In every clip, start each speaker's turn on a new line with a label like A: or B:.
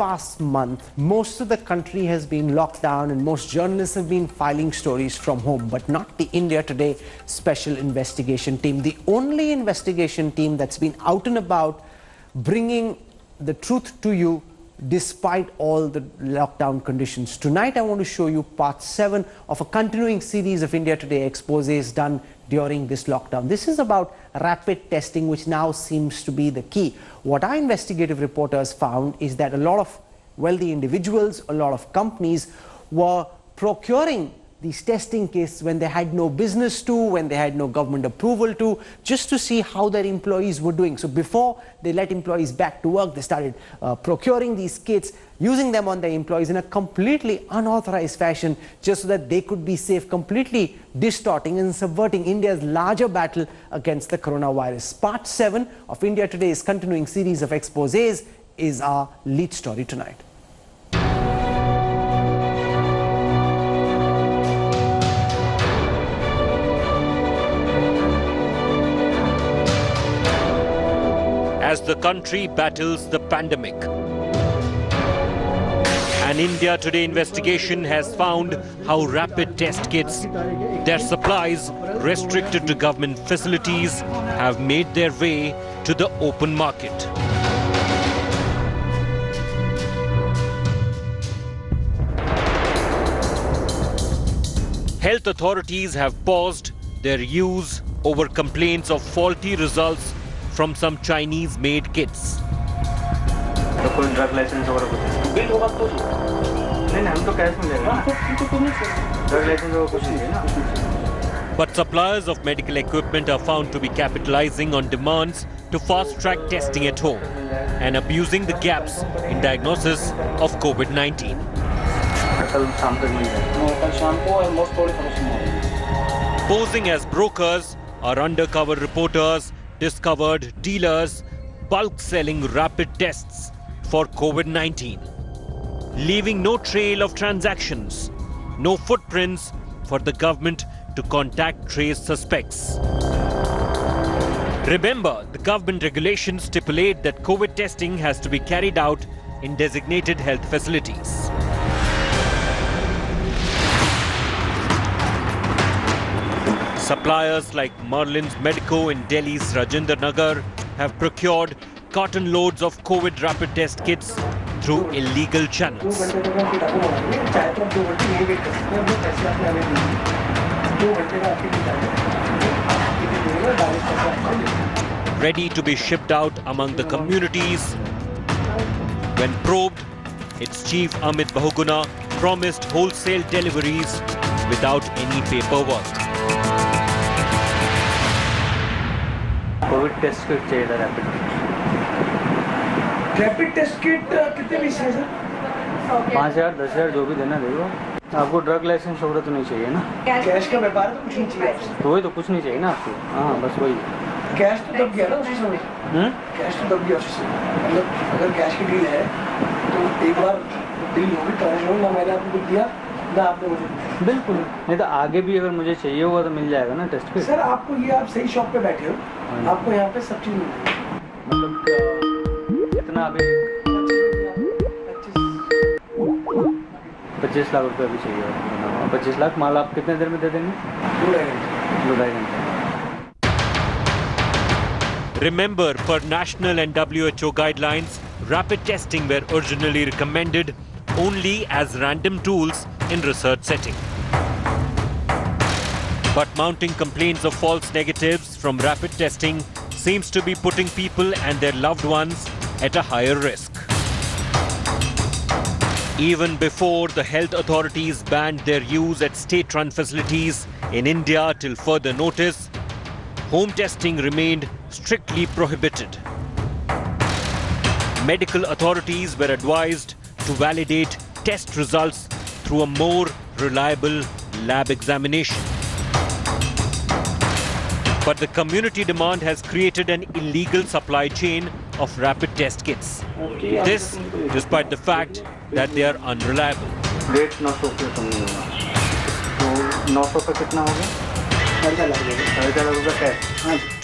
A: past month, most of the country has been locked down and most journalists have been filing stories from home, but not the India Today Special Investigation Team. The only investigation team that's been out and about bringing the truth to you despite all the lockdown conditions. Tonight I want to show you part 7 of a continuing series of India Today exposés done during this lockdown. This is about rapid testing, which now seems to be the key. What our investigative reporters found is that a lot of wealthy individuals, a lot of companies were procuring these testing kits when they had no business to, when they had no government approval to, just to see how their employees were doing. So before they let employees back to work, they started procuring these kits, using them on their employees in a completely unauthorized fashion, just so that they could be safe, completely distorting and subverting India's larger battle against the coronavirus. Part 7 of India Today's continuing series of exposés is our lead story tonight.
B: As the country battles the pandemic, an India Today investigation has found how rapid test kits, their supplies restricted to government facilities, have made their way to the open market. Health authorities have paused their use over complaints of faulty results from some Chinese-made kits.
C: तो कोई drug licence वगैरह कुछ bill होगा तो नहीं हम तो cash में ले रहे हैं ड्रग लाइसेंस वगैरह कुछ नहीं है ना.
B: But suppliers of medical equipment are found to be capitalizing on demands to fast-track testing at home and abusing the gaps in diagnosis of COVID-19. Posing as brokers, our undercover reporters discovered dealers bulk selling rapid tests for COVID-19, leaving no trail of transactions, no footprints for the government to contact trace suspects. Remember, the government regulations stipulate that COVID testing has to be carried out in designated health facilities. Suppliers like Merlin's Medico in Delhi's Rajinder Nagar have procured carton loads of COVID rapid test kits through illegal channels. Ready to be shipped out among the communities. When probed, its chief Amit Bahuguna promised wholesale deliveries without any paperwork.
C: Covid test kit चाहिए था
D: rapid test kit कितने piece है sir?
C: 5,000 10,000 जो भी देना देगा. आपको drug licence वगैरह तो नहीं चाहिए ना?
D: कैश का व्यापार तो कुछ नहीं चाहिए आपसे.
C: तो वही तो कुछ नहीं चाहिए ना आपको. हाँ बस वही.
D: कैश तो दब गया ना उसी समय. कैश तो दब गया उसी समय. मतलब अगर कैश की डील है तो एक बार डील होगी तो ना मैंने आपको कुछ दिया ना आपने मुझे.
C: बिल्कुल नहीं तो आगे भी अगर मुझे चाहिए होगा तो मिल जाएगा ना टेस्ट किट.
D: सर आपको ये आप सही शॉप पे बैठे हो, आपको यहाँ पे सब चीज़ मिलेगी.
C: मतलब कितना अभी 25 लाख रुपये अभी चाहिए. 25 लाख माल आप कितने देर में दे देंगे? 2-2.5 घंटे.
B: Remember, per national and WHO guidelines, rapid testing were originally recommended only as random tools in research setting. But mounting complaints of false negatives from rapid testing seems to be putting people and their loved ones at a higher risk. Even before the health authorities banned their use at state-run facilities in India till further notice, home testing remained strictly prohibited. Medical authorities were advised to validate test results through a more reliable lab examination. But the community demand has created an illegal supply chain of rapid test kits. This despite the fact that they are unreliable.
C: Rate 900 रुपये कम नहीं होगा. तो 900 पे कितना हो गया? 4.5 lakh cash.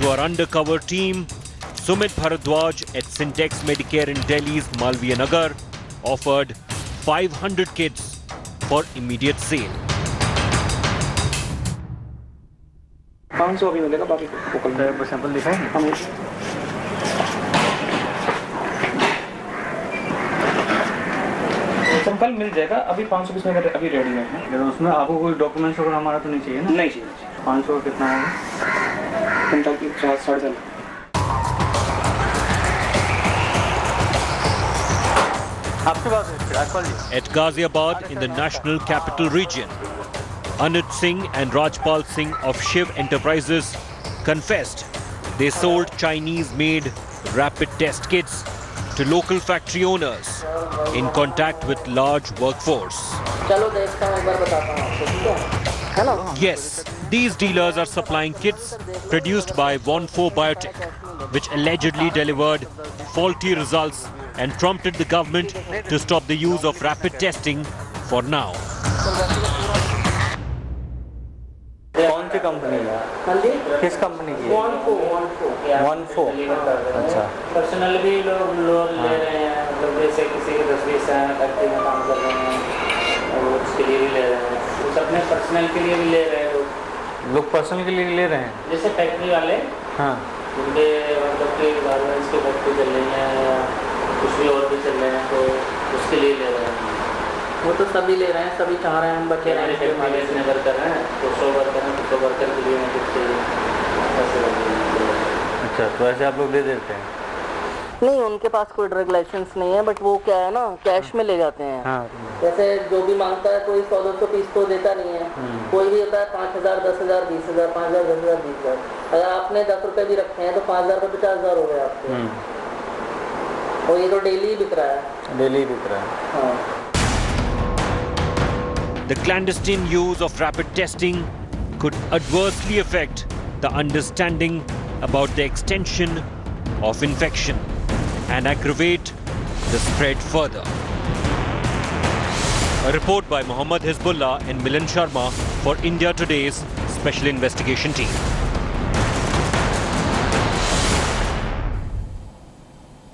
B: To our undercover team, Sumit Bharadwaj at Syntex Medicare in Delhi's Malviya Nagar offered 500 kits for immediate sale.
D: 500 अभी मिलेगा, बाकी को कल
C: सैंपल दिखाएंगे।
D: हमें कल मिल जाएगा, अभी 500 पीस में अभी रेडी है।
C: लेकिन उसमें आपको कोई डॉक्यूमेंट्स वगैरह हमारा तो नहीं चाहिए ना?
D: नहीं चाहिए।
C: 500 का कितना होगा?
D: कुंटल की 4.5।
C: आपसे बात है राजपाल जी।
B: At Ghaziabad in the National Capital Region, Anit Singh and Rajpal Singh of Shiv Enterprises confessed they sold Chinese-made rapid test kits to local factory owners in contact with large workforce. Yes, these dealers are supplying kits produced by One4 Biotech, which allegedly delivered faulty results and prompted the government to stop the use of rapid testing for now.
C: कौन सी company है? किस company की है? One4। अच्छा।
E: Personal भी लोग loan ले रहे हैं, मतलब जैसे किसी के 10-20 हैं, फैक्ट्री में काम कर रहे हैं और उसके लिए भी ले रहे हैं, कुछ अपने पर्सनल के लिए भी ले रहे हैं
C: लोग पर्सनल के लिए ले रहे हैं,
E: जैसे फैक्ट्री वाले।
C: हाँ,
E: उनके मतलब कि गारमेंट्स की फैक्ट्री चल रही है या कुछ भी और भी चल रहे हैं, तो उसके लिए ले रहे हैं। वो तो सभी ले रहे हैं, सभी चाह रहे हैं हम बचे रहें, नगर कर रहे हैं, तो 100 वर्कर हैं, 100 वर्कर के लिए कुछ
C: अच्छा, तो ऐसे आप लोग दे देते हैं?
E: नहीं, उनके पास कोई ड्रग लाइसेंस नहीं है, बट वो क्या है ना, कैश में ले जाते हैं।
C: हाँ,
E: जैसे जो भी मांगता है, कोई 100-200 पीस तो देता नहीं है, कोई भी होता है 5,000, 10,000, 20,000, 5,000, 10,000, 20,000। अगर आपने 10 रुपए भी रखे हैं तो 5,000 रुपये 50,000 हो गए आपके, और ये तो डेली बिक रहा है।
C: डेली बिक रहा है।
E: हाँ।
B: The clandestine use of rapid testing could adversely affect the understanding about the extension of infection and aggravate the spread further. A report by Mohammad Hizbullah and Milan Sharma for India Today's Special Investigation Team.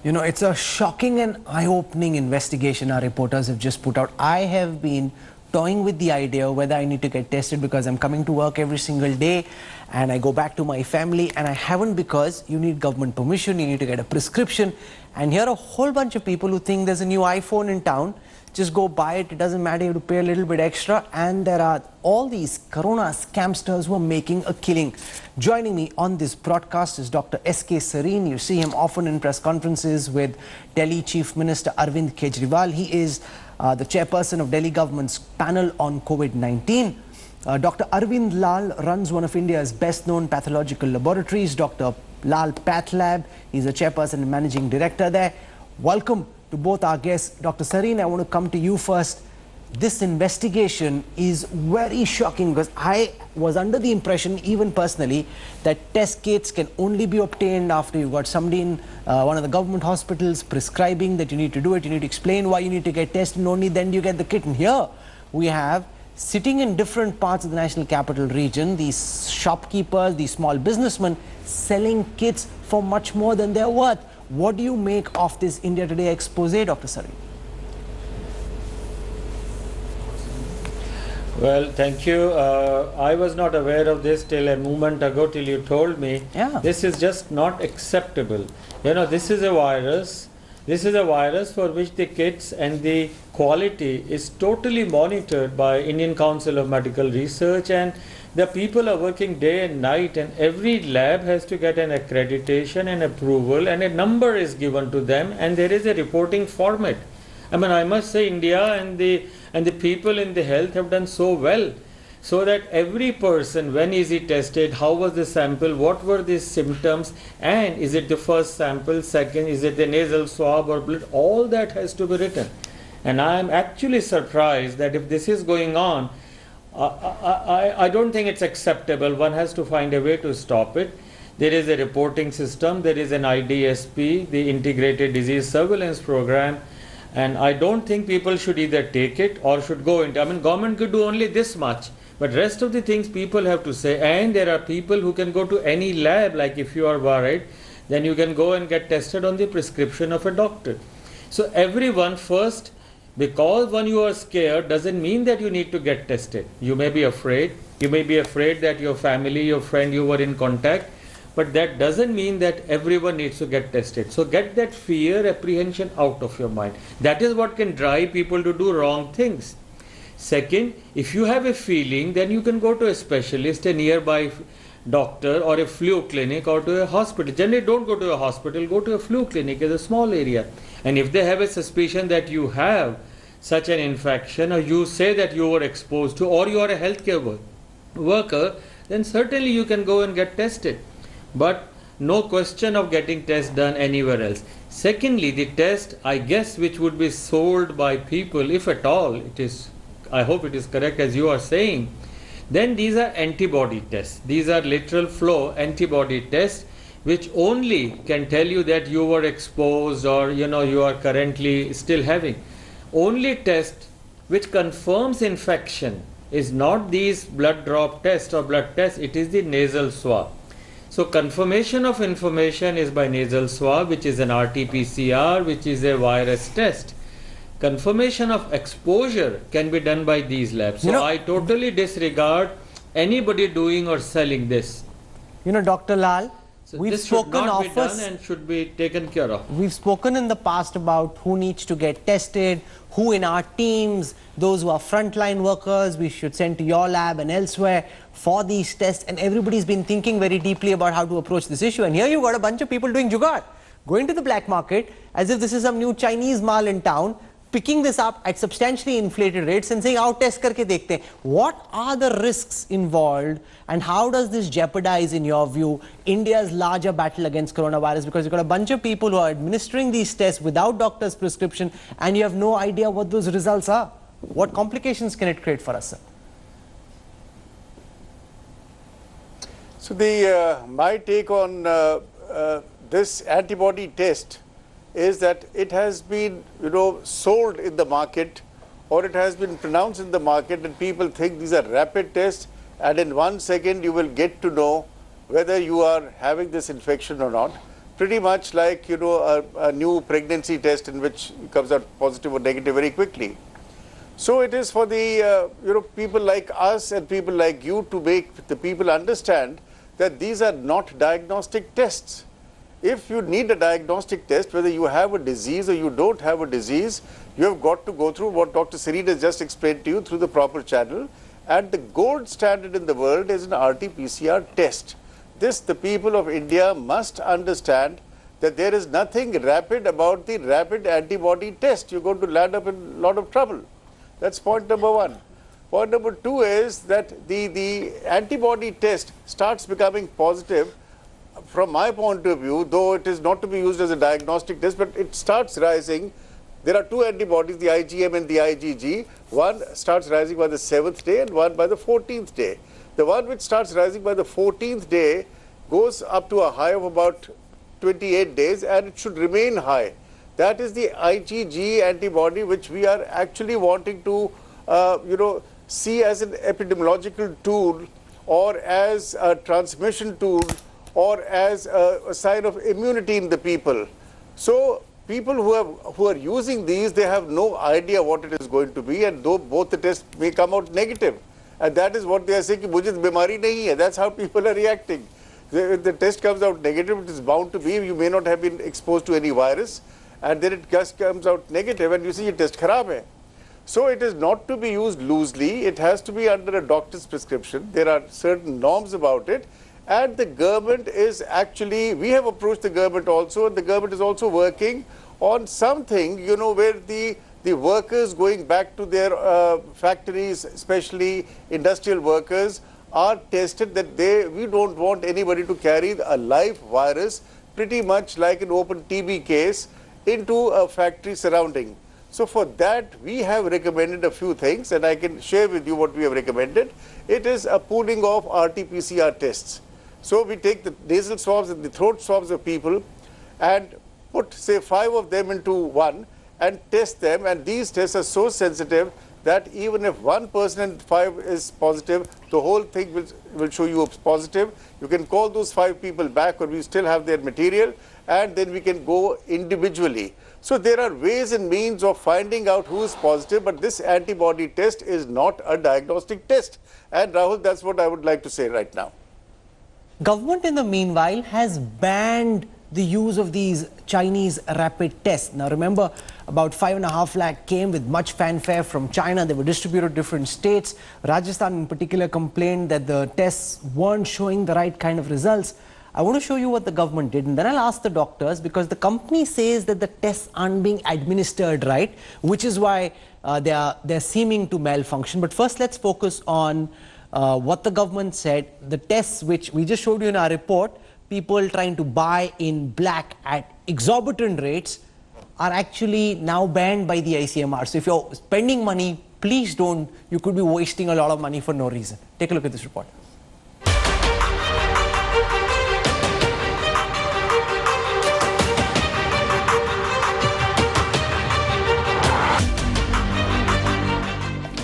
A: You know, it's a shocking and eye-opening investigation our reporters have just put out. I have been toying with the idea whether I need to get tested because I'm coming to work every single day and I go back to my family, and I haven't because you need government permission, you need to get a prescription. And here are a whole bunch of people who think there's a new iPhone in town. Just go buy it, it doesn't matter, you have to pay a little bit extra. And there are all these corona scamsters who are making a killing. Joining me on this broadcast is Dr. S.K. Sareen. You see him often in press conferences with Delhi Chief Minister Arvind Kejriwal. He is the chairperson of Delhi government's panel on COVID-19. Dr. Arvind Lal runs one of India's best-known pathological laboratories, Dr. Lal Path Lab. He's the chairperson and managing director there. Welcome to both our guests. Dr. Sareen, I want to come to you first. This investigation is very shocking because I was under the impression, even personally, that test kits can only be obtained after you've got somebody in one of the government hospitals prescribing that you need to do it. You need to explain why you need to get tested, and only then do you get the kit. And here we have, sitting in different parts of the National Capital Region, these shopkeepers, these small businessmen selling kits for much more than they're worth. What do you make of this India Today expose, Dr. Sareen?
F: Well, thank you. I was not aware of this till a moment ago, till you told me.
A: Yeah.
F: This is just not acceptable. You know, this is a virus. This is a virus for which the kits and the quality is totally monitored by Indian Council of Medical Research, and the people are working day and night, and every lab has to get an accreditation and approval, and a number is given to them, and there is a reporting format. I mean, I must say India and the people in the health have done so well, so that every person, when is he tested, how was the sample, what were the symptoms, and is it the first sample, second, is it the nasal swab or blood, all that has to be written. And I am actually surprised that if this is going on, I don't think it's acceptable. One has to find a way to stop it. There is a reporting system, there is an IDSP, the Integrated Disease Surveillance Program, and I don't think people should either take it or should go into. I mean, government could do only this much, but rest of the things people have to say. And there are people who can go to any lab, like if you are worried, then you can go and get tested on the prescription of a doctor. So everyone first Because when you are scared doesn't mean that you need to get tested. You may be afraid. You may be afraid that your family, your friend, you were in contact. But that doesn't mean that everyone needs to get tested. So get that fear, apprehension out of your mind. That is what can drive people to do wrong things. Second, if you have a feeling, then you can go to a specialist, a nearby doctor or a flu clinic or to a hospital. Generally don't go to a hospital, go to a flu clinic. It's a small area. And if they have a suspicion that you have such an infection, or you say that you were exposed to, or you are a healthcare worker, then certainly you can go and get tested. But no question of getting tests done anywhere else. Secondly, the test, I guess, which would be sold by people, if at all it is, I hope it is correct as you are saying, then these are antibody tests. These are literal flow antibody tests, which only can tell you that you were exposed or you are currently still having. Only test which confirms infection is not these blood drop tests or blood tests, it is the nasal swab. So confirmation of information is by nasal swab, which is an RT-PCR, which is a virus test. Confirmation of exposure can be done by these labs. So I totally disregard anybody doing or selling this.
A: Dr. Lal,
F: so
A: we've
F: this should
A: spoken
F: not be
A: often,
F: done and should be taken care of.
A: We've spoken in the past about who needs to get tested, who in our teams, those who are frontline workers, we should send to your lab and elsewhere for these tests. And everybody's been thinking very deeply about how to approach this issue. And here you've got a bunch of people doing jugaad, going to the black market as if this is some new Chinese mall in town, picking this up at substantially inflated rates and saying, "Aao test karke dekhte hain." What are the risks involved and how does this jeopardize, in your view, India's larger battle against coronavirus? Because you've got a bunch of people who are administering these tests without doctor's prescription and you have no idea what those results are. What complications can it create for us, sir?
G: So my take on this antibody test is that it has been, sold in the market, or it has been pronounced in the market, and people think these are rapid tests, and in 1 second you will get to know whether you are having this infection or not. Pretty much like, a new pregnancy test in which it comes out positive or negative very quickly. So it is for the, people like us and people like you to make the people understand that these are not diagnostic tests. If you need a diagnostic test, whether you have a disease or you don't have a disease, you have got to go through what Dr. Sareed has just explained to you through the proper channel. And the gold standard in the world is an RT-PCR test. This, the people of India must understand that there is nothing rapid about the rapid antibody test. You're going to land up in a lot of trouble. That's point number one. Point number two is that the antibody test starts becoming positive. From my point of view, though it is not to be used as a diagnostic test, but it starts rising. There are two antibodies, the IgM and the IgG. One starts rising by the 7th day and one by the 14th day. The one which starts rising by the 14th day goes up to a high of about 28 days and it should remain high. That is the IgG antibody which we are actually wanting to, see as an epidemiological tool or as a transmission tool or as a sign of immunity in the people. So people who are using these, they have no idea what it is going to be, and though both the tests may come out negative. And that is what they are saying, ki mujhe bimari nahi hai. That's how people are reacting. If the test comes out negative, it is bound to be, you may not have been exposed to any virus, and then it just comes out negative and you see your test kharab hai. So it is not to be used loosely, it has to be under a doctor's prescription. There are certain norms about it. And the government is actually, we have approached the government also, and the government is also working on something, where the workers going back to their factories, especially industrial workers, are tested that we don't want anybody to carry a live virus, pretty much like an open TB case, into a factory surrounding. So for that, we have recommended a few things, and I can share with you what we have recommended. It is a pooling of RT-PCR tests. So we take the nasal swabs and the throat swabs of people and put, say, 5 of them into one and test them. And these tests are so sensitive that even if one person in 5 is positive, the whole thing will show you positive. You can call those 5 people back, or we still have their material, and then we can go individually. So there are ways and means of finding out who is positive, but this antibody test is not a diagnostic test. And Rahul, that's what I would like to say right now.
A: Government in the meanwhile has banned the use of these Chinese rapid tests. Now remember, about 5.5 lakh came with much fanfare from China. They were distributed to different states. Rajasthan in particular complained that the tests weren't showing the right kind of results. I want to show you what the government did, and then I'll ask the doctors, because the company says that the tests aren't being administered right, which is why they're seeming to malfunction. But first let's focus on what the government said. The tests which we just showed you in our report, people trying to buy in black at exorbitant rates, are actually now banned by the ICMR. So if you're spending money, please don't. You could be wasting a lot of money for no reason. Take a look at this report.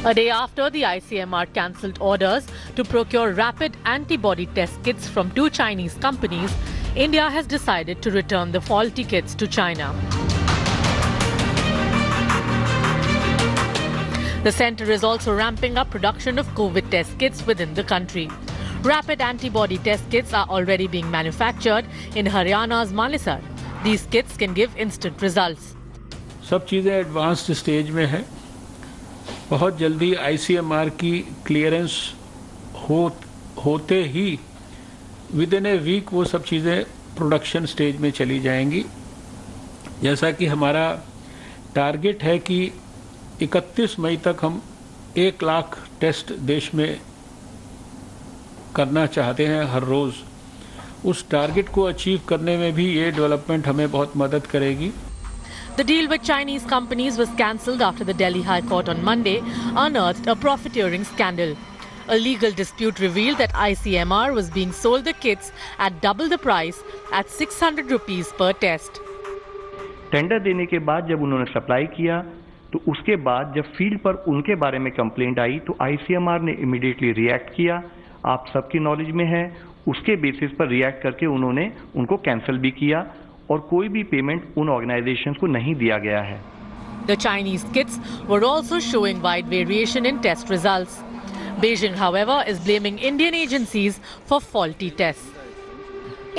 H: A day after the ICMR cancelled orders to procure rapid antibody test kits from 2 Chinese companies, India has decided to return the faulty kits to China. The centre is also ramping up production of COVID test kits within the country. Rapid antibody test kits are already being manufactured in Haryana's Manesar. These kits can give instant results.
I: सब चीज़ें advanced stage में है. बहुत जल्दी ICMR की clearance होते ही with in a week वो सब चीज़ें प्रोडक्शन स्टेज में चली जाएंगी. जैसा कि हमारा टारगेट है कि 31 मई तक हम 1 लाख टेस्ट देश में करना चाहते हैं हर रोज़. उस टारगेट को अचीव करने में भी ये डेवलपमेंट हमें बहुत मदद करेगी.
H: The deal with Chinese companies was cancelled after the Delhi High Court on Monday unearthed a profiteering scandal. A legal dispute revealed that ICMR was being sold the kits at double the price at 600 rupees per test.
J: Tender देने के बाद जब उन्होंने supply किया तो उसके बाद जब फील्ड पर उनके बारे में कंप्लेंट आई तो आईसीएमआर ने इमीडिएटली रिएक्ट किया. आप सबकी नॉलेज में है. उसके बेसिस पर रिएक्ट करके उन्होंने उनको कैंसिल भी किया और कोई भी पेमेंट उन ऑर्गेनाइजेशंस को नहीं दिया गया है.
H: The Chinese kits were also showing wide variation in test results. Beijing, however, is blaming Indian agencies for faulty tests.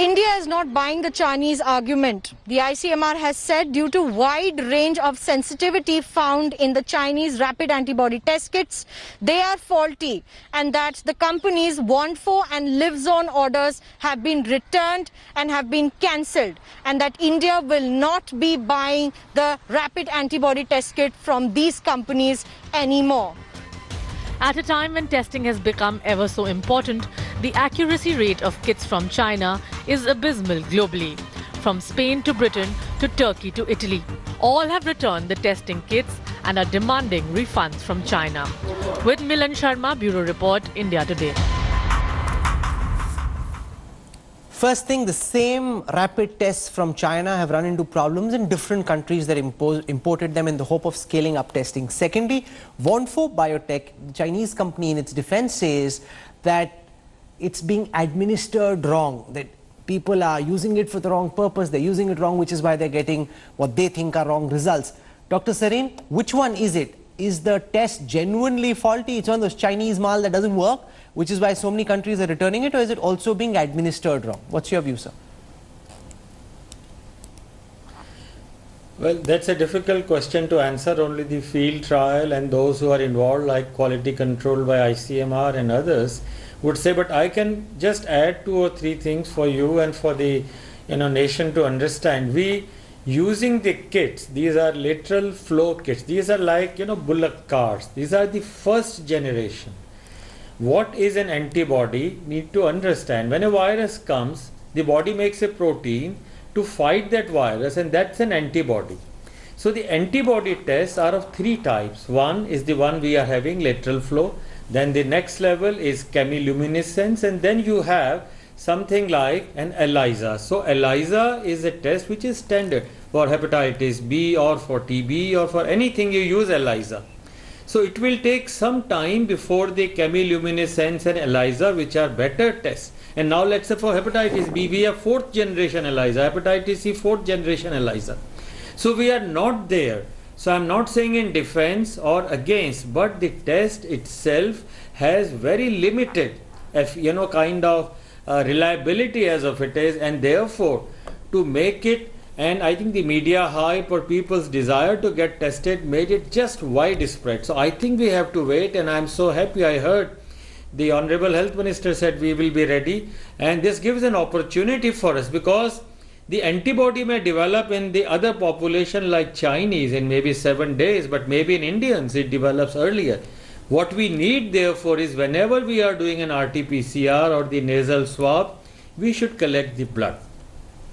K: India is not buying the Chinese argument. The ICMR has said due to wide range of sensitivity found in the Chinese rapid antibody test kits, they are faulty, and that the companies' Want-for and Live-Zone orders have been returned and have been cancelled, and that India will not be buying the rapid antibody test kit from these companies anymore.
H: At a time when testing has become ever so important, the accuracy rate of kits from China is abysmal globally. From Spain to Britain to Turkey to Italy, all have returned the testing kits and are demanding refunds from China. With Milan Sharma, Bureau Report, India Today.
A: First thing, the same rapid tests from China have run into problems in different countries that imported them in the hope of scaling up testing. Secondly, Want-for Biotech, the Chinese company, in its defense says that it's being administered wrong, that people are using it for the wrong purpose, they're using it wrong, which is why they're getting what they think are wrong results. Dr. Sareen, which one is it? Is the test genuinely faulty? It's one of those Chinese mal that doesn't work, which is why so many countries are returning it, or is it also being administered wrong? What's your view, sir?
F: Well, that's a difficult question to answer. Only the field trial and those who are involved, like quality control by ICMR and others, would say. But I can just add 2 or 3 things for you and for the nation to understand. We using the kits, these are lateral flow kits. These are like bullock carts. These are the first generation. What is an antibody? Need to understand. When a virus comes, the body makes a protein to fight that virus, and that's an antibody. So the antibody tests are of 3 types. One is the one we are having, lateral flow. Then the next level is chemiluminescence, and then you have something like an ELISA. So ELISA is a test which is standard for hepatitis B or for TB or for anything you use ELISA. So it will take some time before the chemiluminescence and ELISA, which are better tests. And now let's say for hepatitis B, we have 4th generation ELISA, hepatitis C 4th generation ELISA. So we are not there. So I'm not saying in defense or against, but the test itself has very limited, kind of reliability as of it is, and therefore to make it, and I think the media hype or people's desire to get tested made it just widespread. So I think we have to wait, and I'm so happy I heard the Honorable Health Minister said we will be ready, and this gives an opportunity for us, because the antibody may develop in the other population like Chinese in maybe 7 days, but maybe in Indians it develops earlier. What we need therefore is, whenever we are doing an RT-PCR or the nasal swab, we should collect the blood.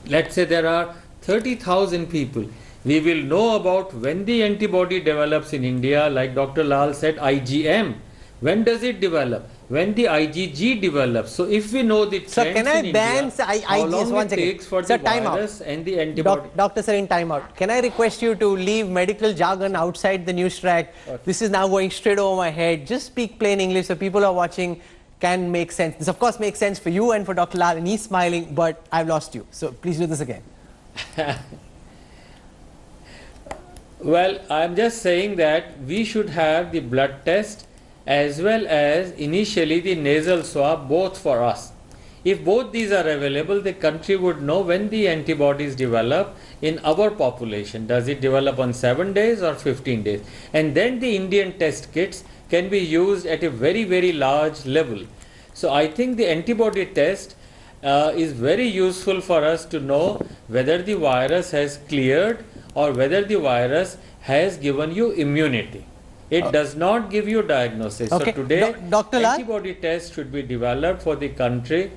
F: Let's say there are 30,000 people. We will know about when the antibody develops in India, like Dr. Lal said, IgM. When does it develop? When the IgG develops. So if we know the trends
A: can I
F: in
A: ban
F: India, how long it takes for the virus and the antibody.
A: Dr. Sareen, time out. Can I request you to leave medical jargon outside the Newstrack? Okay. This is now going straight over my head. Just speak plain English so people are watching can make sense. This of course makes sense for you and for Dr. Lal, and he's smiling, but I've lost you. So please do this again.
F: Well, I'm just saying that we should have the blood test as well as initially the nasal swab, both for us. If both these are available, the country would know when the antibodies develop in our population. Does it develop on 7 days or 15 days? And then the Indian test kits can be used at a very, very large level. So I think the antibody test is very useful for us to know whether the virus has cleared or whether the virus has given you immunity. It does not give you diagnosis.
A: Okay.
F: So today,
A: Dr. Lal?
F: antibody test should be developed for the country.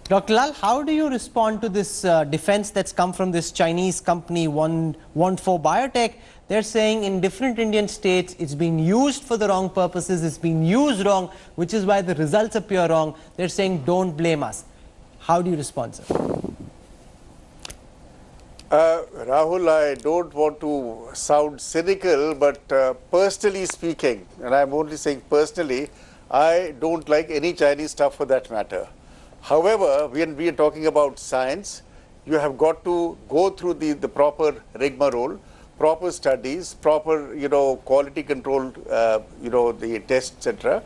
A: Dr. Lal, how do you respond to this defense that's come from this Chinese company, 114 Biotech? They're saying in different Indian states, it's been used for the wrong purposes, it's been used wrong, which is why the results appear wrong. They're saying, don't blame us. How do you respond, sir?
G: Rahul, I don't want to sound cynical, but personally speaking, and I'm only saying personally, I don't like any Chinese stuff for that matter. However, when we are talking about science, you have got to go through the proper rigmarole, proper studies, proper, quality control, the tests, etc.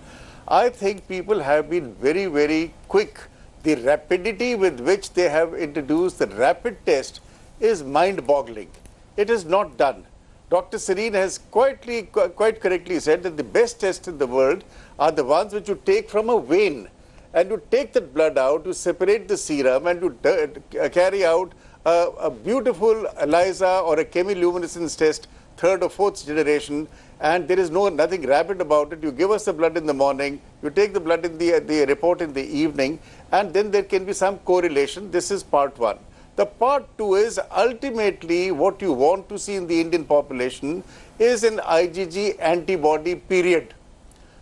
G: I think people have been very, very quick. The rapidity with which they have introduced the rapid test is mind-boggling. It is not done. Dr. Sareen has quite correctly said that the best tests in the world are the ones which you take from a vein, and you take that blood out, you separate the serum, and you carry out a beautiful ELISA or a chemiluminescence test, 3rd or 4th generation, and there is nothing rapid about it. You give us the blood in the morning, you take the blood in the report in the evening, and then there can be some correlation. This is part 1. The part 2 is ultimately what you want to see in the Indian population is an IgG antibody period.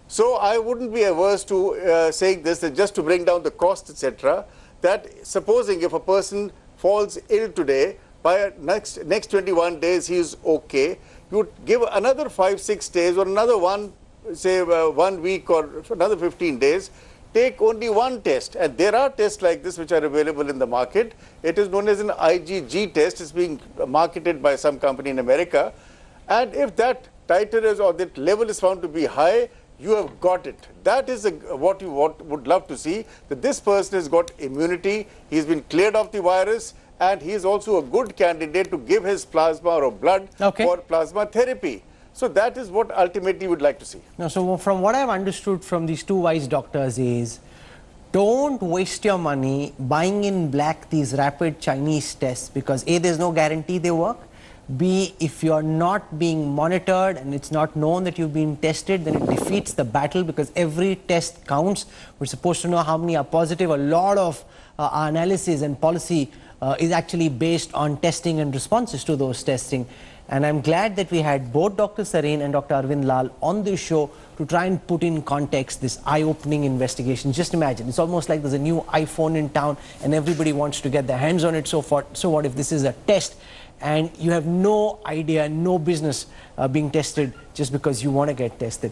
G: So I wouldn't be averse to saying this, that just to bring down the cost, etc., that supposing if a person falls ill today, by next 21 days he is okay, you give another 5-6 days or another 1 week or another 15 days, take only one test, and there are tests like this which are available in the market. It is known as an IgG test. It's being marketed by some company in America, and if that titer is or that level is found to be high, you have got it. That is what you would love to see, that this person has got immunity, he's been cleared of the virus, and he is also a good candidate to give his plasma or blood for plasma therapy. So that is what ultimately we would like to see.
A: Now, so from what I've understood from these two wise doctors is, don't waste your money buying in black these rapid Chinese tests, because A, there's no guarantee they work. B, if you're not being monitored and it's not known that you've been tested, then it defeats the battle, because every test counts. We're supposed to know how many are positive. A lot of our analysis and policy is actually based on testing and responses to those testing. And I'm glad that we had both Dr. Sareen and Dr. Arvind Lal on this show to try and put in context this eye-opening investigation. Just imagine, it's almost like there's a new iPhone in town and everybody wants to get their hands on it. So what if this is a test and you have no idea, no business being tested just because you want to get tested?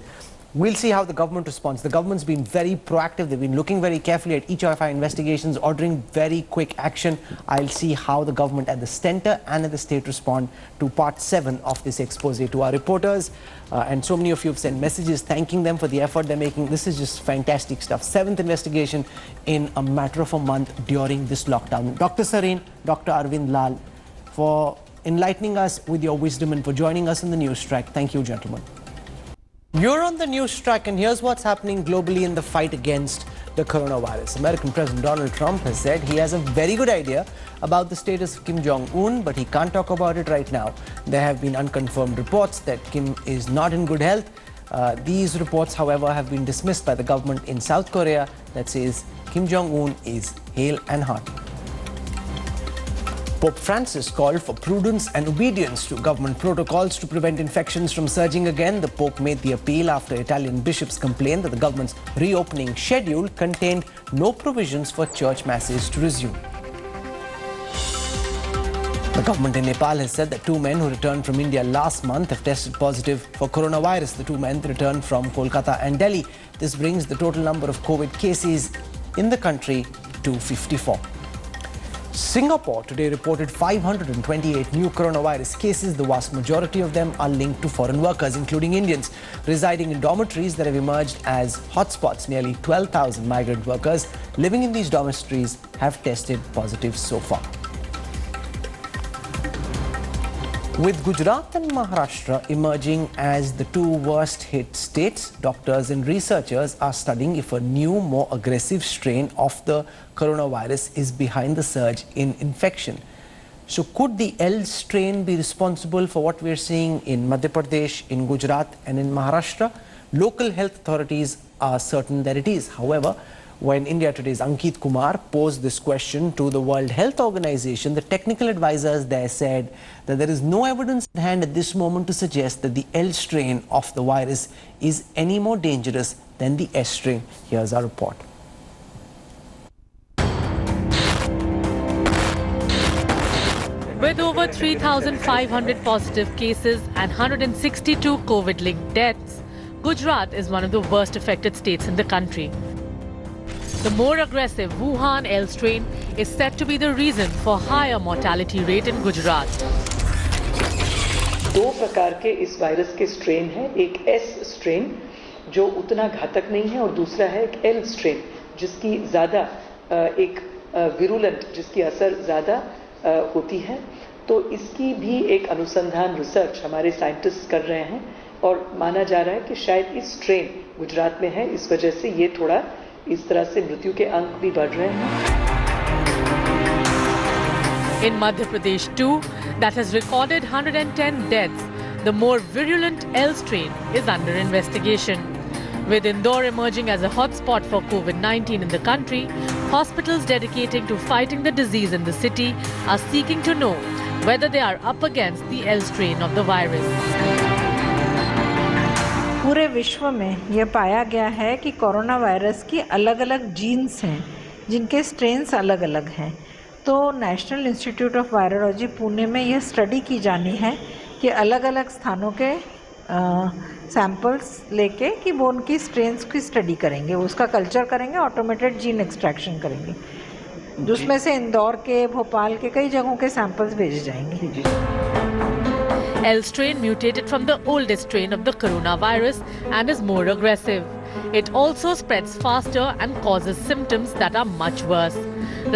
A: We'll see how the government responds. The government's been very proactive. They've been looking very carefully at each of our investigations, ordering very quick action. I'll see how the government at the centre and at the state respond to part 7 of this expose to our reporters. And so many of you have sent messages thanking them for the effort they're making. This is just fantastic stuff. 7th investigation in a matter of a month during this lockdown. Dr. Sareen, Dr. Arvind Lal, for enlightening us with your wisdom and for joining us in the Newstrack. Thank you, gentlemen. You're on the Newstrack, and here's what's happening globally in the fight against the coronavirus. American President Donald Trump has said he has a very good idea about the status of Kim Jong-un, but he can't talk about it right now. There have been unconfirmed reports that Kim is not in good health. These reports, however, have been dismissed by the government in South Korea that says Kim Jong-un is hale and hearty. Pope Francis called for prudence and obedience to government protocols to prevent infections from surging again. The Pope made the appeal after Italian bishops complained that the government's reopening schedule contained no provisions for church masses to resume. The government in Nepal has said that 2 men who returned from India last month have tested positive for coronavirus. The 2 men returned from Kolkata and Delhi. This brings the total number of COVID cases in the country to 54. Singapore today reported 528 new coronavirus cases. The vast majority of them are linked to foreign workers, including Indians, residing in dormitories that have emerged as hotspots. Nearly 12,000 migrant workers living in these dormitories have tested positive so far. With Gujarat and Maharashtra emerging as the 2 worst hit states, doctors and researchers are studying if a new, more aggressive strain of the coronavirus is behind the surge in infection. So could the L strain be responsible for what we're seeing in Madhya Pradesh, in Gujarat and in Maharashtra? Local health authorities are certain that it is. However, when India Today's Ankit Kumar posed this question to the World Health Organization, the technical advisors there said that there is no evidence at hand at this moment to suggest that the L strain of the virus is any more dangerous than the S strain. Here's our report.
H: With over 3,500 positive cases and 162 COVID-linked deaths, Gujarat is one of the worst affected states in the country. The more aggressive Wuhan L strain is said to be the reason for higher mortality rate in Gujarat.
L: 2 प्रकार के इस virus के strain हैं, एक S strain जो उतना घातक नहीं है और दूसरा है एक एल स्ट्रेन जिसकी ज़्यादा एक विरुलेंट जिसकी असर ज़्यादा होती है। तो इसकी भी एक अनुसंधान रिसर्च हमारे साइंटिस्ट कर रहे हैं और माना जा रहा है कि शायद इस स्ट्रेन गुजरात में है, इस वजह से ये थोड़ा इस तरह से मृत्यु के अंक भी बढ़ रहे हैं।
H: In Madhya Pradesh too, that has recorded 110 deaths, the more virulent L strain is under investigation. With Indore emerging as a hotspot for COVID-19 in the country, hospitals dedicating to fighting the disease in the city are seeking to know whether they are up against the L strain of the virus.
M: पूरे विश्व में यह पाया गया है कि corona virus की अलग अलग जीन्स हैं जिनके स्ट्रेन्स अलग अलग हैं। तो national institute of virology Pune में यह स्टडी की जानी है कि अलग अलग स्थानों के सैंपल्स लेके कि वो उनकी स्ट्रेन्स की स्टडी करेंगे, उसका कल्चर करेंगे, ऑटोमेटेड जीन एक्सट्रैक्शन करेंगे, जिसमें से इंदौर के, भोपाल के कई जगहों के सैंपल्स भेजे जाएंगे।
H: L strain mutated from the oldest strain of the coronavirus and is more aggressive. It also spreads faster and causes symptoms that are much worse.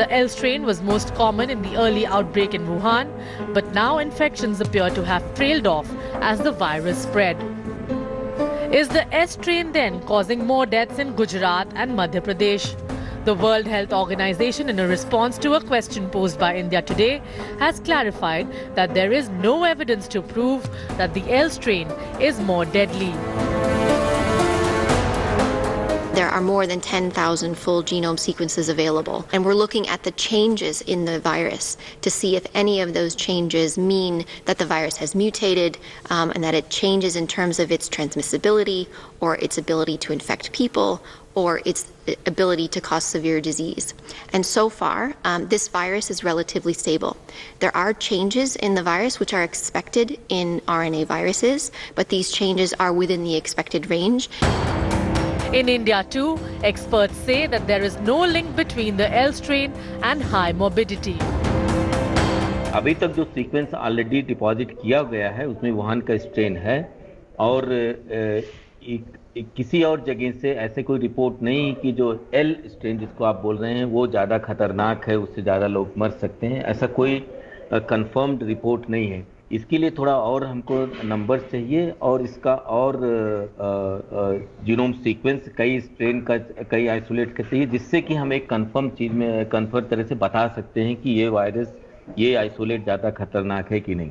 H: The L strain was most common in the early outbreak in Wuhan, but now infections appear to have trailed off as the virus spread. Is the S strain then causing more deaths in Gujarat and Madhya Pradesh? The World Health Organization, in a response to a question posed by India Today, has clarified that there is no evidence to prove that the L strain is more deadly.
N: There are more than 10,000 full genome sequences available, and we're looking at the changes in the virus to see if any of those changes mean that the virus has mutated and that it changes in terms of its transmissibility or its ability to infect people or its ability to cause severe disease. And so far, this virus is relatively stable. There are changes in the virus which are expected in RNA viruses, but these changes are within the expected range.
H: In India too, experts say that there is no link between the L strain and high morbidity.
O: अभी तक जो sequence already deposit किया गया है उसमें Wuhan का strain है और किसी और जगह से ऐसे कोई रिपोर्ट नहीं कि जो एल स्ट्रेन जिसको आप बोल रहे हैं वो ज़्यादा खतरनाक है, उससे ज़्यादा लोग मर सकते हैं, ऐसा कोई कंफर्म्ड रिपोर्ट नहीं है। इसके लिए थोड़ा और हमको नंबर चाहिए और इसका और जीनोम सीक्वेंस कई स्ट्रेन का कई आइसोलेट का चाहिए, जिससे कि हम एक कंफर्म चीज़ में कंफर्म तरह से बता सकते हैं कि ये वायरस ये आइसोलेट ज़्यादा खतरनाक है कि नहीं।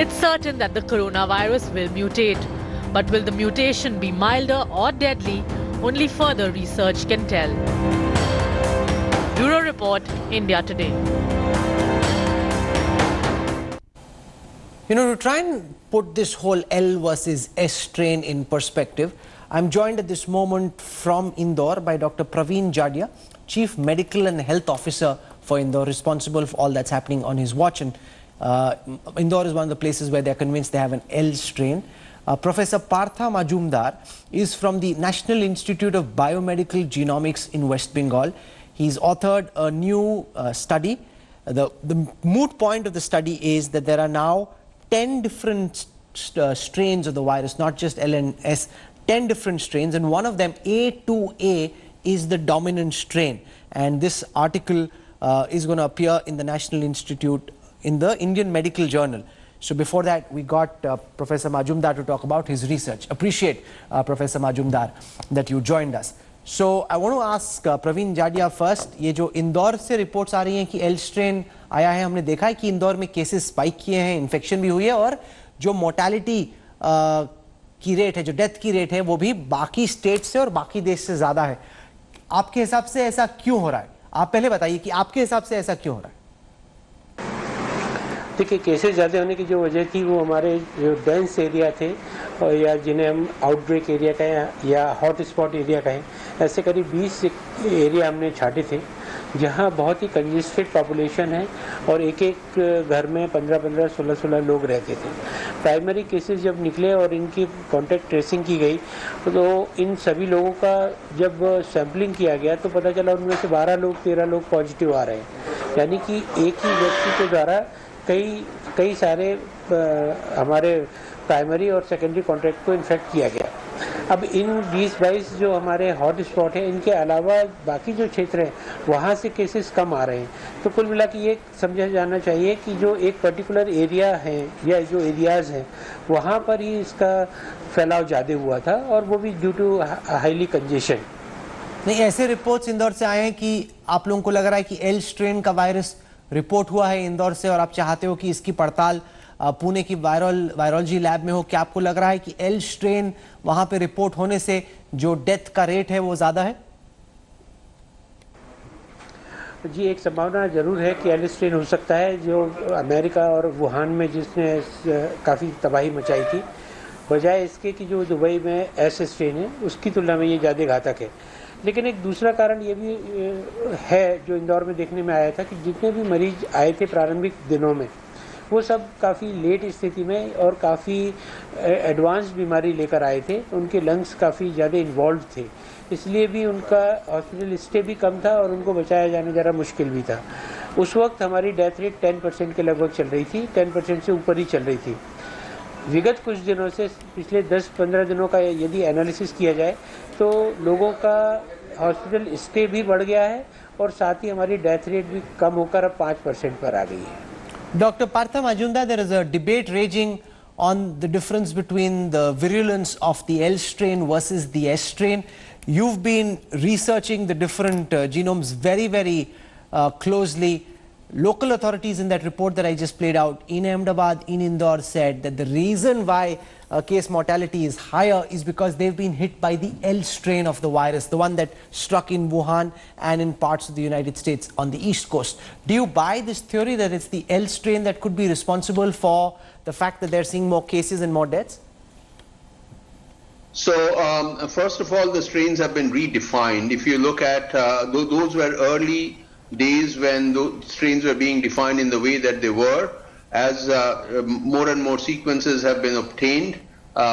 H: It's certain that the coronavirus will mutate, but will the mutation be milder or deadly? Only further research can tell. Bureau Report, India Today.
A: You know, to try and put this whole L versus S strain in perspective, I'm joined at this moment from Indore by Dr. Praveen Garg, Chief Medical and Health Officer for Indore, responsible for all that's happening on his watch. And Indore is one of the places where they're convinced they have an L strain. Professor Partha Majumdar is from the National Institute of Biomedical Genomics in West Bengal. He's authored a new study. The moot point of the study is that there are now 10 different strains of the virus, not just L and S, 10 different strains, and one of them, A2A, is the dominant strain. And this article is going to appear in the National Institute in the Indian Medical Journal. So before that, we got Professor Majumdar to talk about his research. Appreciate, Professor Majumdar, that you joined us. So I want to ask Praveen Garg first, ये जो इंदौर से reports आ रही हैं कि L strain आया है, हमने देखा है कि इंदौर में केसेस स्पाइक किए हैं, इन्फेक्शन भी हुई है और जो मोर्टेलिटी की रेट है, जो डेथ की रेट है, वो भी बाकी स्टेट से और बाकी देश से ज़्यादा है। आपके हिसाब से ऐसा क्यों हो रहा है? आप पहले बताइए कि आपके हिसाब से ऐसा क्यों हो रहा है?
I: देखिए, केसेस ज़्यादा होने की जो वजह थी वो हमारे जो डेंस एरिया थे और या जिन्हें हम आउटब्रेक एरिया कहें या हॉट स्पॉट एरिया कहें, ऐसे करीब 20 एरिया हमने छाटे थे जहां बहुत ही कंजेस्टेड पॉपुलेशन है और एक एक घर में 15-15, 16-16 लोग रहते थे। प्राइमरी केसेस जब निकले और इनकी कॉन्टैक्ट ट्रेसिंग की गई तो इन सभी लोगों का जब सैम्पलिंग किया गया तो पता चला उनमें से 12 लोग 13 लोग पॉजिटिव आ रहे हैं, यानी कि एक ही व्यक्ति के द्वारा कई सारे हमारे प्राइमरी और सेकेंडरी कॉन्टैक्ट को इन्फेक्ट किया गया। अब इन 20-22 जो हमारे हॉट स्पॉट हैं, इनके अलावा बाकी जो क्षेत्र हैं वहाँ से केसेस कम आ रहे हैं। तो कुल मिला के ये समझा जाना चाहिए कि जो एक पर्टिकुलर एरिया है या जो एरियाज़ हैं वहाँ पर ही इसका फैलाव ज़्यादा हुआ था और वो भी ड्यू टू हाईली कंजेशन।
A: नहीं, ऐसे रिपोर्ट्स इंदौर से आए हैं कि आप लोगों को लग रहा है कि एल स्ट्रेन का वायरस रिपोर्ट हुआ है इंदौर से और आप चाहते हो कि इसकी पड़ताल पुणे की वायरोलॉजी लैब में हो। क्या आपको लग रहा है कि एल स्ट्रेन वहां पे रिपोर्ट होने से जो डेथ का रेट है वो ज़्यादा है?
I: जी, एक संभावना जरूर है कि एल स्ट्रेन हो सकता है, जो अमेरिका और वुहान में जिसने काफ़ी तबाही मचाई थी, बजाय इसके कि जो दुबई में एस स्ट्रेन है उसकी तुलना में ये ज़्यादा घातक है। लेकिन एक दूसरा कारण ये भी है जो इंदौर में देखने में आया था कि जितने भी मरीज आए थे प्रारंभिक दिनों में वो सब काफ़ी लेट स्थिति में और काफ़ी एडवांस बीमारी लेकर आए थे, उनके लंग्स काफ़ी ज़्यादा इन्वॉल्व थे, इसलिए भी उनका हॉस्पिटल स्टे भी कम था और उनको बचाया जाना ज़रा मुश्किल भी था। उस वक्त हमारी डेथ रेट 10% के लगभग चल रही थी, 10% से ऊपर ही चल रही थी। विगत कुछ दिनों से पिछले 10-15 दिनों का यदि एनालिसिस किया जाए तो लोगों का हॉस्पिटल स्टे भी बढ़ गया है और साथ ही हमारी डेथ रेट भी कम होकर अब 5% पर आ गई है।
A: Dr. Partha Majumdar, there is a debate raging on the difference between the virulence of the L strain versus the S strain. You've been researching the different genomes very closely. Local authorities in that report that I just played out in Ahmedabad, in Indore, said that the reason why case mortality is higher is because they've been hit by the L strain of the virus, the one that struck in Wuhan and in parts of the United States on the East Coast. Do you buy this theory that it's the L strain that could be responsible for the fact that they're seeing more cases and more deaths?
P: So, first of all, the strains have been redefined. If you look at those were early days when those strains were being defined in the way that they were. As more and more sequences have been obtained,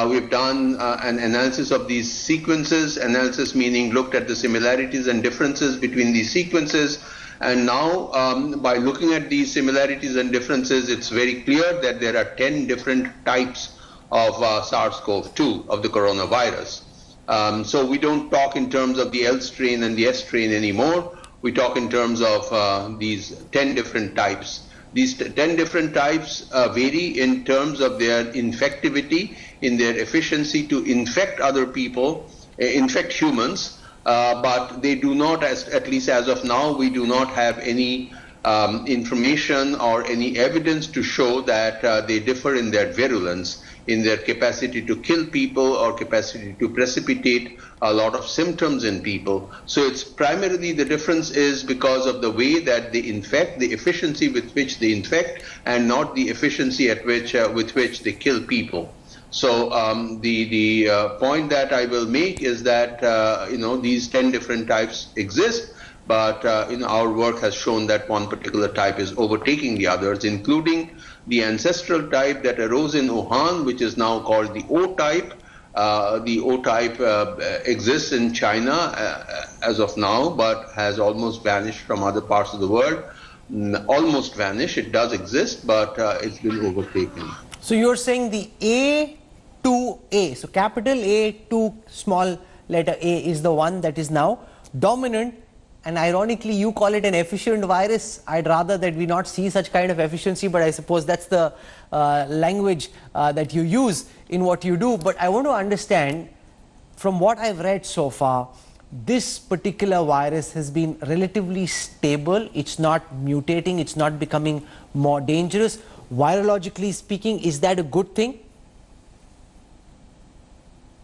P: We've done an analysis of these sequences, analysis meaning looked at the similarities and differences between these sequences. And now, by looking at these similarities and differences, it's very clear that there are 10 different types of SARS-CoV-2, of the coronavirus. So we don't talk in terms of the L strain and the S strain anymore. We talk in terms of these 10 different types. These 10 different types vary in terms of their infectivity, in their efficiency to infect other people, infect humans, but they do not, at least as of now, we do not have any information or any evidence to show that they differ in their virulence, in their capacity to kill people or capacity to precipitate a lot of symptoms in people. So it's primarily the difference is because of the way that they infect, the efficiency with which they infect, and not the efficiency at which with which they kill people. So the point that I will make is that these 10 different types exist, but our work has shown that one particular type is overtaking the others, including the ancestral type that arose in Wuhan, which is now called the O type. The O type exists in China as of now, but has almost vanished from other parts of the world. Almost vanished. It does exist, but it's been overtaken.
A: So you're saying the A2A, so capital A2 small letter A is the one that is now dominant. And ironically, you call it an efficient virus. I'd rather that we not see such kind of efficiency, but I suppose that's the language that you use in what you do. But I want to understand, from what I've read so far, this particular virus has been relatively stable. It's not mutating. It's not becoming more dangerous. Virologically speaking, is that a good thing?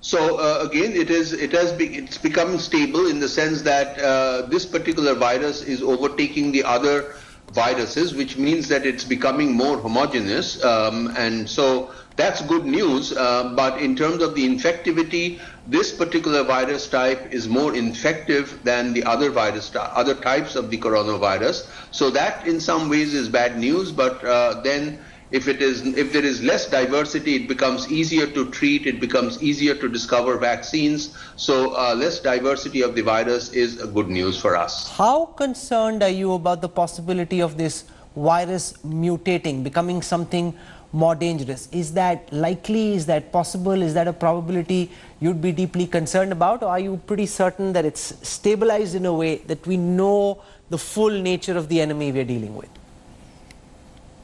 P: So again, it's becoming stable in the sense that this particular virus is overtaking the other viruses, which means that it's becoming more homogeneous, and so that's good news. But in terms of the infectivity, this particular virus type is more infective than the other other types of the coronavirus. So that in some ways is bad news. But then, if there is less diversity, it becomes easier to treat, it becomes easier to discover vaccines. So less diversity of the virus is good news for us.
A: How concerned are you about the possibility of this virus mutating, becoming something more dangerous? Is that likely? Is that possible? Is that a probability you'd be deeply concerned about? Or are you pretty certain that it's stabilized in a way that we know the full nature of the enemy we're dealing with?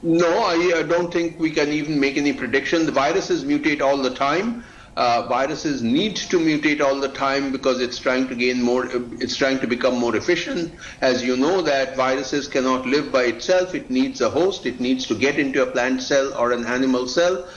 P: No, I don't think we can even make any prediction. The viruses mutate all the time. Viruses need to mutate all the time because it's trying to gain more, it's trying to become more efficient. As you know, that viruses cannot live by itself. It needs a host. It needs to get into a plant cell or an animal cell.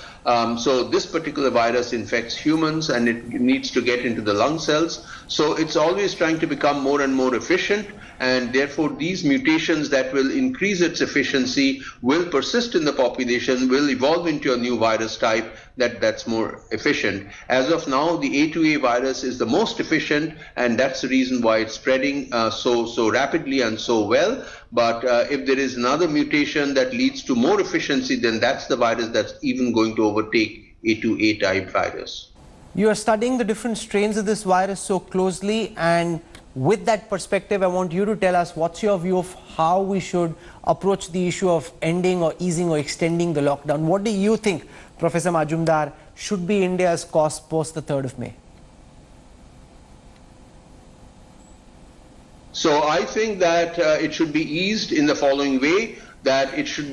P: So this particular virus infects humans and it needs to get into the lung cells. So it's always trying to become more and more efficient, and therefore these mutations that will increase its efficiency will persist in the population, will evolve into a new virus type that's more efficient. As of now, the A2A virus is the most efficient, and that's the reason why it's spreading so rapidly and so well. But if there is another mutation that leads to more efficiency, then that's the virus that's even going to overtake A2A type virus.
A: You are studying the different strains of this virus so closely, and with that perspective, I want you to tell us what's your view of how we should approach the issue of ending or easing or extending the lockdown. What do you think, Professor Majumdar, should be India's course post the 3rd of May?
P: So I think that it should be eased in the following way, that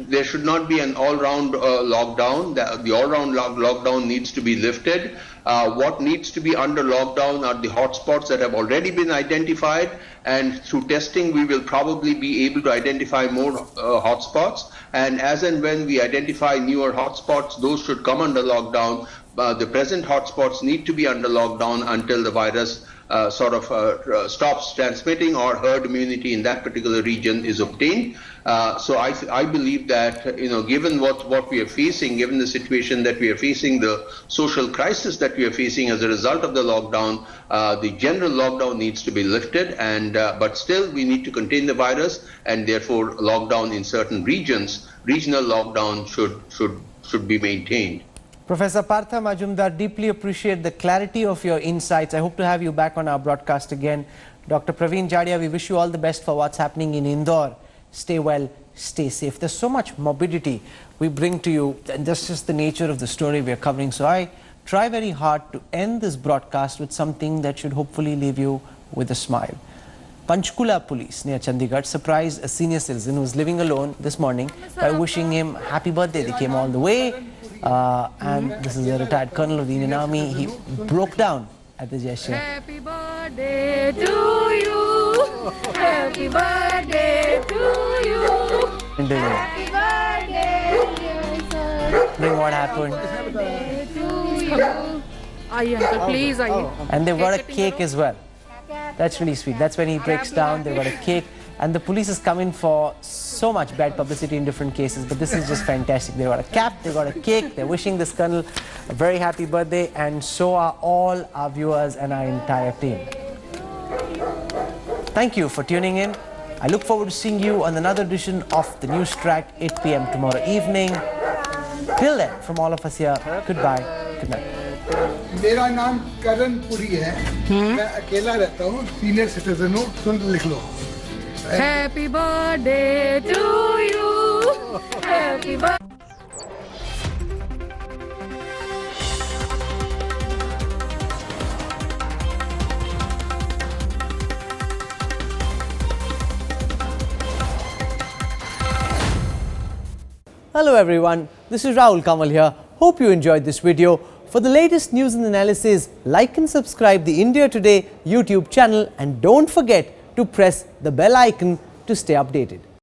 P: there should not be an all-round lockdown. The all-round lockdown needs to be lifted. What needs to be under lockdown are the hotspots that have already been identified, and through testing we will probably be able to identify more hotspots, and as and when we identify newer hotspots, those should come under lockdown. The present hotspots need to be under lockdown until the virus stops transmitting or herd immunity in that particular region is obtained. So I believe that, given what we are facing, given the situation that we are facing, the social crisis that we are facing as a result of the lockdown, the general lockdown needs to be lifted, and but still we need to contain the virus, and therefore lockdown in certain regions, regional lockdown should be maintained.
A: Professor Partha Majumdar, deeply appreciate the clarity of your insights. I hope to have you back on our broadcast again. Dr. Praveen Garg, we wish you all the best for what's happening in Indore. Stay well, stay safe. There's so much morbidity we bring to you, and that's just the nature of the story we are covering. So I try very hard to end this broadcast with something that should hopefully leave you with a smile. Panchkula police near Chandigarh surprised a senior citizen who was living alone this morning by wishing him happy birthday. They came all the way, and this is a retired colonel of the Indian Army. He broke down at the gesture.
Q: Happy birthday to you. Happy birthday to you. Happy birthday, dear sir.
A: Then what happened?
Q: Happy birthday to you. Aye, uncle, please, aye.
A: And they've got a cake as well. That's really sweet. That's when he breaks down. They've got a cake. And the police has come in for so much bad publicity in different cases. But this is just fantastic. They've got a cap, they've got a cake. They're wishing this colonel a very happy birthday. And so are all our viewers and our entire team. Thank you for tuning in. I look forward to seeing you on another edition of the Newstrack, 8 p.m. tomorrow evening. Till then, from all of us here, goodbye, good night.
R: मेरा नाम करण पुरी है मैं अकेला रहता हूँ senior citizen हूँ सुन लिख लो
Q: Happy birthday to you. Happy birthday.
A: Hello everyone, this is Rahul Kanwal here. Hope you enjoyed this video. For the latest news and analysis, like and subscribe the India Today YouTube channel and don't forget to press the bell icon to stay updated.